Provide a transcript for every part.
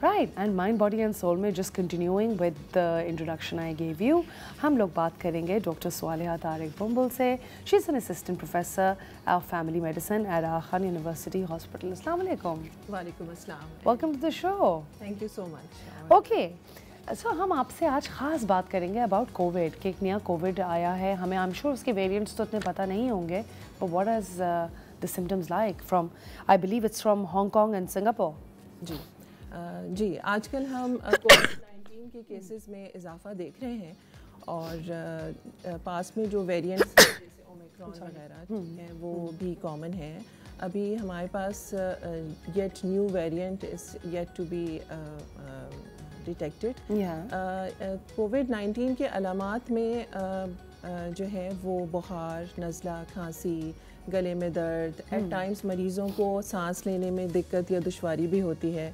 Right, and Mind, Body and Soul में just continuing with the introduction I gave you, हम लोग बात करेंगे डॉक्टर स्वालिहा तारिक बुम्बुल से. She's an assistant professor of family medicine at Aga Khan University Hospital. Assalamu alaikum. Walaikum assalam. Welcome to the show. Thank you so much. Okay. So हम आपसे आज ख़ास बात करेंगे अबाउट कोविड कि एक नया कोविड आया है. हमें आई एम श्योर उसके वेरिएंट्स तो इतने पता नहीं होंगे, but what is the symptoms like from, I believe it's from Hong Kong and Singapore. जी आजकल हम कोविड-19 के केसेस में इजाफा देख रहे हैं और पास में जो वेरिएंट्स जैसे ओमिक्रॉन वगैरह हैं वो भी कॉमन है. अभी हमारे पास yet new variant is yet to be detected. कोविड-19 के अलामात में जो है वो बुखार, नज़ला, खांसी, गले में दर्द, एट टाइम्स मरीज़ों को सांस लेने में दिक्कत या दुश्वारी भी होती है.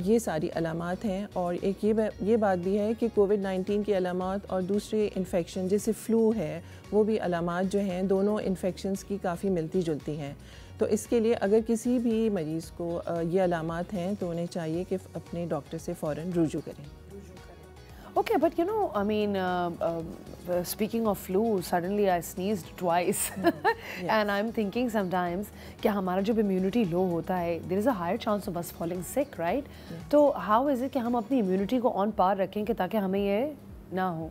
ये सारी अलामात हैं. और एक ये बात भी है कि कोविड-19 की अलामात और दूसरे इन्फेक्शन जैसे फ़्लू है वो भी अलामात जो हैं दोनों इन्फेक्शंस की काफ़ी मिलती जुलती हैं. तो इसके लिए अगर किसी भी मरीज़ को ये अलामात हैं तो उन्हें चाहिए कि अपने डॉक्टर से फ़ौरन रुजू करें. Okay, but you know, I mean, speaking of flu, suddenly I sneezed twice. Yes. And I'm thinking sometimes कि हमारा जब immunity low होता है, there is a higher chance of us falling sick, right? Yes. तो how is it कि हम अपनी immunity को on par रखें कि ताकि हमें ये ना हो?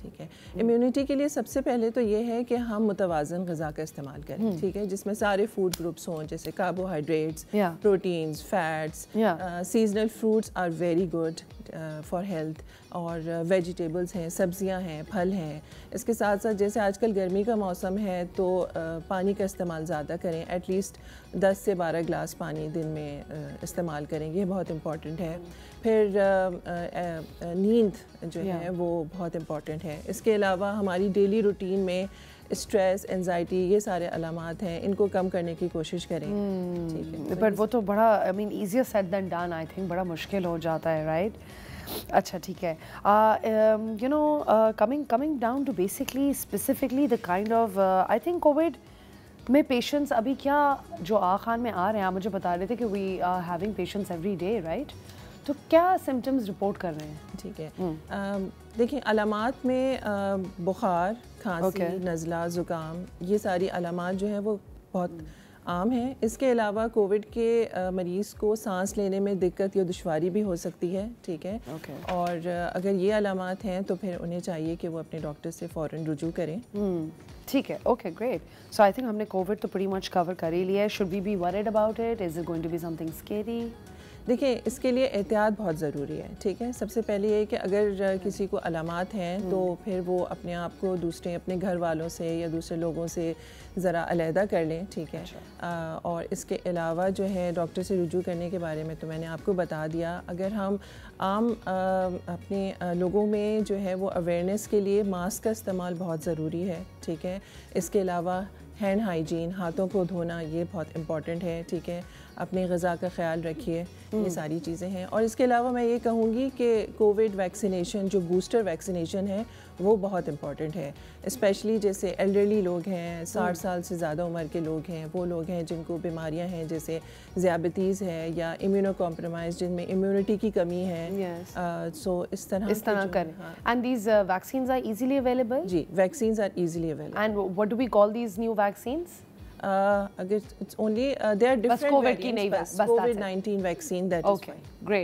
ठीक है. इम्यूनिटी के लिए सबसे पहले तो ये है कि हम मुतवाज़न ग़िज़ा का इस्तेमाल करें. ठीक है, जिसमें सारे फूड ग्रुप्स हों जैसे carbohydrates, proteins, fats. Seasonal fruits are very good for health. और वेजिटेबल्स हैं, सब्जियां हैं, फल हैं. इसके साथ साथ जैसे आजकल गर्मी का मौसम है तो पानी का इस्तेमाल ज़्यादा करें. एटलीस्ट 10 से 12 गिलास पानी दिन में इस्तेमाल करें, ये बहुत इम्पॉर्टेंट है. फिर नींद जो है वो बहुत इम्पॉर्टेंट है. इसके अलावा हमारी डेली रूटीन में स्ट्रेस, एंजाइटी, ये सारे अलामात हैं, इनको कम करने की कोशिश करें. ठीक है, बट वो तो बड़ा I mean easier said than done. I think बड़ा मुश्किल हो जाता है, राइट? अच्छा, ठीक है. You know, coming down to basically specifically the kind of I think Covid में पेशेंट्स अभी क्या जो आगा खान में आ रहे हैं, आप मुझे बता रहे थे कि we are having patients every day, right? तो क्या सिम्टम्स रिपोर्ट कर रहे हैं? ठीक है. देखिए, अलामात में बुखार, खांसी, नज़ला, ज़ुकाम, ये सारी अलामात जो हैं वो बहुत आम हैं. इसके अलावा कोविड के मरीज़ को सांस लेने में दिक्कत या दुश्वारी भी हो सकती है. ठीक है. और अगर ये अलामात हैं तो फिर उन्हें चाहिए कि वो अपने डॉक्टर से फ़ौरन रुजू करें. ठीक है. Okay, great. So I think हमने कोविड तो प्रीटी मच कवर कर ही लिया है. Should we be worried about it? Is it going to be something scary? देखिए, इसके लिए एहतियात बहुत ज़रूरी है. ठीक है. सबसे पहले ये कि अगर किसी को अलामात हैं तो फिर वो अपने आप को दूसरे अपने घर वालों से या दूसरे लोगों से ज़रा अलहदा कर लें. ठीक है. और इसके अलावा जो है डॉक्टर से रुजू करने के बारे में तो मैंने आपको बता दिया. अगर हम आम अपने लोगों में जो है वो अवेयरनेस के लिए मास्क का इस्तेमाल बहुत ज़रूरी है. ठीक है. इसके अलावा हैंड हाइजीन, हाथों को धोना, ये बहुत इम्पॉर्टेंट है. ठीक है. अपनी ग़िज़ा का ख्याल रखिए. ये सारी चीज़ें हैं. और इसके अलावा मैं ये कहूँगी कि कोविड वैक्सीनेशन जो बूस्टर वैक्सीनेशन है वो बहुत इम्पॉर्टेंट है. स्पेशली जैसे एल्डरली लोग हैं, 60 साल से ज़्यादा उम्र के लोग हैं, वो लोग हैं जिनको बीमारियां हैं जैसे ज़ियाबतीज़ है या इम्यूनो कॉम्प्रोमाइज़, जिनमें इम्यूनिटी की कमी है. सो इस तरह करें. And these vaccines are easily available? जी, vaccines are easily available. And what do we call these new vaccines? अगर it's only they are different Covid की नहीं, बस कोविड-19 vaccine, that is okay, great.